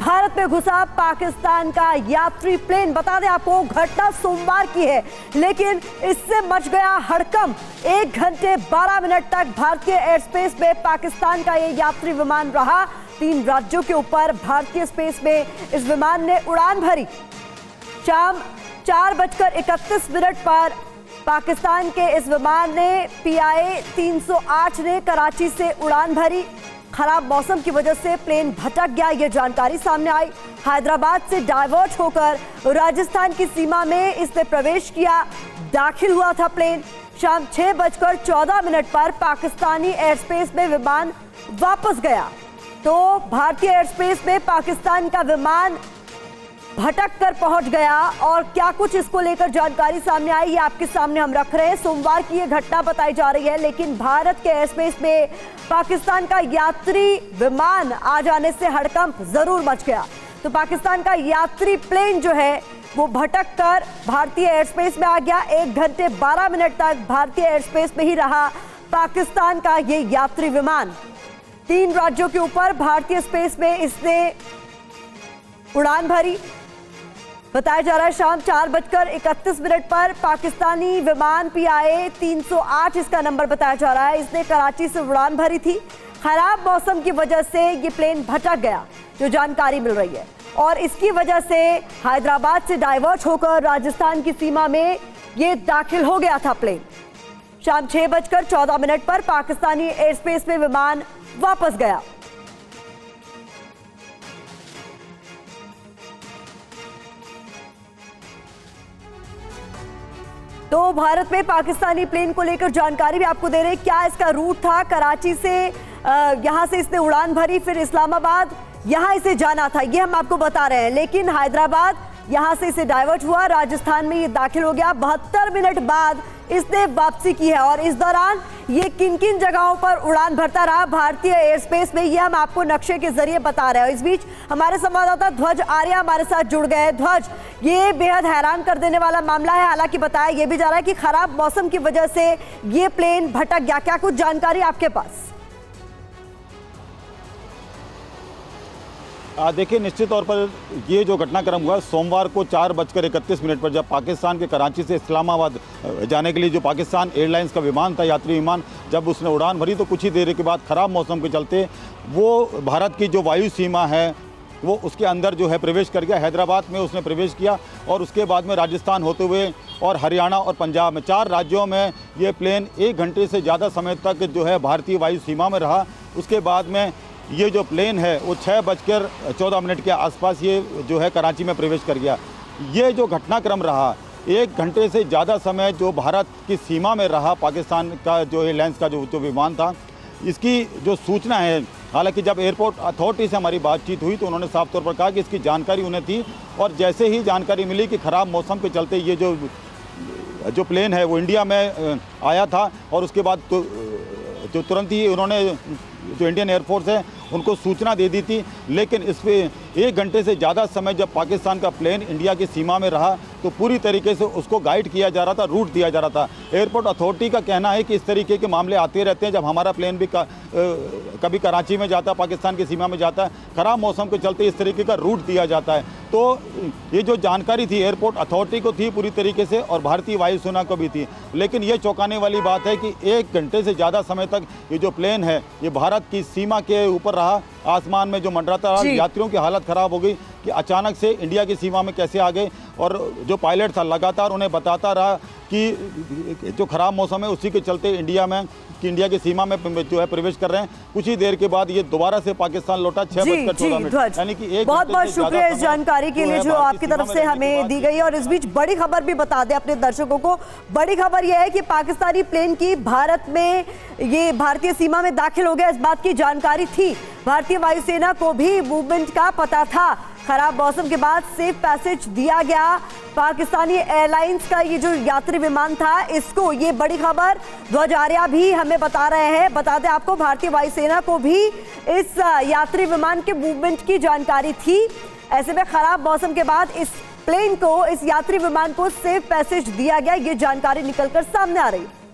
भारत में घुसा पाकिस्तान का यात्री प्लेन। बता दें आपको, घटना सोमवार की है, लेकिन इससे मच गया हड़कंप। 1 घंटे 12 मिनट तक भारतीय एयर स्पेस में पाकिस्तान का ये यात्री विमान रहा। 3 राज्यों के ऊपर भारतीय स्पेस में इस विमान ने उड़ान भरी। शाम 4:31 पर पाकिस्तान के इस विमान ने PI 308 ने कराची से उड़ान भरी। खराब मौसम की वजह से प्लेन भटक गया, ये जानकारी सामने आई। हैदराबाद से डाइवर्ट होकर राजस्थान की सीमा में इसने प्रवेश किया, दाखिल हुआ था प्लेन। शाम 6:14 पर पाकिस्तानी एयर स्पेस में विमान वापस गया। तो भारतीय एयर स्पेस में पाकिस्तान का विमान भटक कर पहुंच गया, और क्या कुछ इसको लेकर जानकारी सामने आई, ये आपके सामने हम रख रहे हैं। सोमवार की ये घटना बताई जा रही है, लेकिन भारत के एयर स्पेस में पाकिस्तान का यात्री विमान आ जाने से हड़कंप जरूर मच गया। तो पाकिस्तान का यात्री प्लेन जो है वो भटक कर भारतीय एयर स्पेस में आ गया। 1 घंटे 12 मिनट तक भारतीय एयर स्पेस में ही रहा पाकिस्तान का ये यात्री विमान। 3 राज्यों के ऊपर भारतीय स्पेस में इसने उड़ान भरी। बताया जा रहा है शाम 4:31 पर पाकिस्तानी विमान PI 308 इसका नंबर बताया जा रहा है, इसने कराची से उड़ान भरी थी। खराब मौसम की वजह से ये प्लेन भटक गया, जो जानकारी मिल रही है, और इसकी वजह से हैदराबाद से डाइवर्ट होकर राजस्थान की सीमा में ये दाखिल हो गया था प्लेन। शाम 6:14 पर पाकिस्तानी एयर स्पेस में विमान वापस गया। तो भारत में पाकिस्तानी प्लेन को लेकर जानकारी भी आपको दे रहे हैं। क्या इसका रूट था? कराची से यहां से इसने उड़ान भरी, फिर इस्लामाबाद यहां इसे जाना था, ये हम आपको बता रहे हैं। लेकिन हैदराबाद यहां से इसे डाइवर्ट हुआ, राजस्थान में ये दाखिल हो गया। 72 मिनट बाद इसने वापसी की है, और इस दौरान ये किन किन जगहों पर उड़ान भरता रहा भारतीय एयर स्पेस में, ये हम आपको नक्शे के जरिए बता रहे हैं। इस बीच हमारे संवाददाता ध्वज आर्या हमारे साथ जुड़ गए। ध्वज, ये बेहद हैरान कर देने वाला मामला है। हालांकि बताया ये भी जा रहा है कि खराब मौसम की वजह से ये प्लेन भटक गया। क्या कुछ जानकारी आपके पास? देखिए, निश्चित तौर पर ये जो घटनाक्रम हुआ सोमवार को 4:31 पर, जब पाकिस्तान के कराची से इस्लामाबाद जाने के लिए जो पाकिस्तान एयरलाइंस का विमान था, यात्री विमान, जब उसने उड़ान भरी तो कुछ ही देर के बाद ख़राब मौसम के चलते वो भारत की जो वायु सीमा है वो उसके अंदर जो है प्रवेश कर गया। हैदराबाद में उसने प्रवेश किया, और उसके बाद में राजस्थान होते हुए और हरियाणा और पंजाब में 4 राज्यों में ये प्लेन 1 घंटे से ज़्यादा समय तक जो है भारतीय वायु सीमा में रहा। उसके बाद में ये जो प्लेन है वो 6:14 के आसपास ये जो है कराची में प्रवेश कर गया। ये जो घटनाक्रम रहा, 1 घंटे से ज़्यादा समय जो भारत की सीमा में रहा पाकिस्तान का जो एयरलाइंस का जो विमान था, इसकी जो सूचना है, हालांकि जब एयरपोर्ट अथॉरिटी से हमारी बातचीत हुई तो उन्होंने साफ तौर पर कहा कि इसकी जानकारी उन्हें थी, और जैसे ही जानकारी मिली कि ख़राब मौसम के चलते ये जो प्लेन है वो इंडिया में आया था, और उसके बाद तो तुरंत ही उन्होंने जो इंडियन एयरफोर्स है उनको सूचना दे दी थी। लेकिन इस पर 1 घंटे से ज़्यादा समय जब पाकिस्तान का प्लेन इंडिया की सीमा में रहा तो पूरी तरीके से उसको गाइड किया जा रहा था, रूट दिया जा रहा था। एयरपोर्ट अथॉरिटी का कहना है कि इस तरीके के मामले आते रहते हैं, जब हमारा प्लेन भी कभी कराची में जाता है, पाकिस्तान की सीमा में जाता है, ख़राब मौसम के चलते इस तरीके का रूट दिया जाता है। तो ये जो जानकारी थी एयरपोर्ट अथॉरिटी को थी पूरी तरीके से, और भारतीय वायुसेना को भी थी। लेकिन ये चौंकाने वाली बात है कि 1 घंटे से ज़्यादा समय तक ये जो प्लेन है ये भारत की सीमा के ऊपर रहा, आसमान में जो मंडराता रहा। यात्रियों की हालत ख़राब हो गई कि अचानक से इंडिया की सीमा में कैसे आ गए, और जो पायलट था लगातार उन्हें बताता रहा कि जो ख़राब मौसम है उसी के चलते इंडिया की सीमा में जो है प्रवेश कर रहे हैं। कुछ ही देर के बाद ये दोबारा से पाकिस्तान लौटा 6:14, यानी कि बहुत बहुत शुक्रिया इस जानकारी के लिए जो आपकी तरफ से हमें दी गई। और इस बीच बड़ी खबर भी बता दें अपने दर्शकों को। बड़ी खबर यह है कि पाकिस्तानी प्लेन की भारत में ये भारतीय सीमा में दाखिल हो गया, इस बात की जानकारी थी। भारतीय वायुसेना को भी मूवमेंट का पता था। खराब मौसम के बाद सेफ पैसेज दिया गया। पाकिस्तानी एयरलाइंस का ये जो यात्री विमान था, इसको, ये बड़ी खबर ध्वज आर्या भी हमें बता रहे हैं। बता दें आपको, भारतीय वायुसेना को भी इस यात्री विमान के मूवमेंट की जानकारी थी। ऐसे में खराब मौसम के बाद इस प्लेन को, इस यात्री विमान को सेफ पैसेज दिया गया, ये जानकारी निकलकर सामने आ रही है।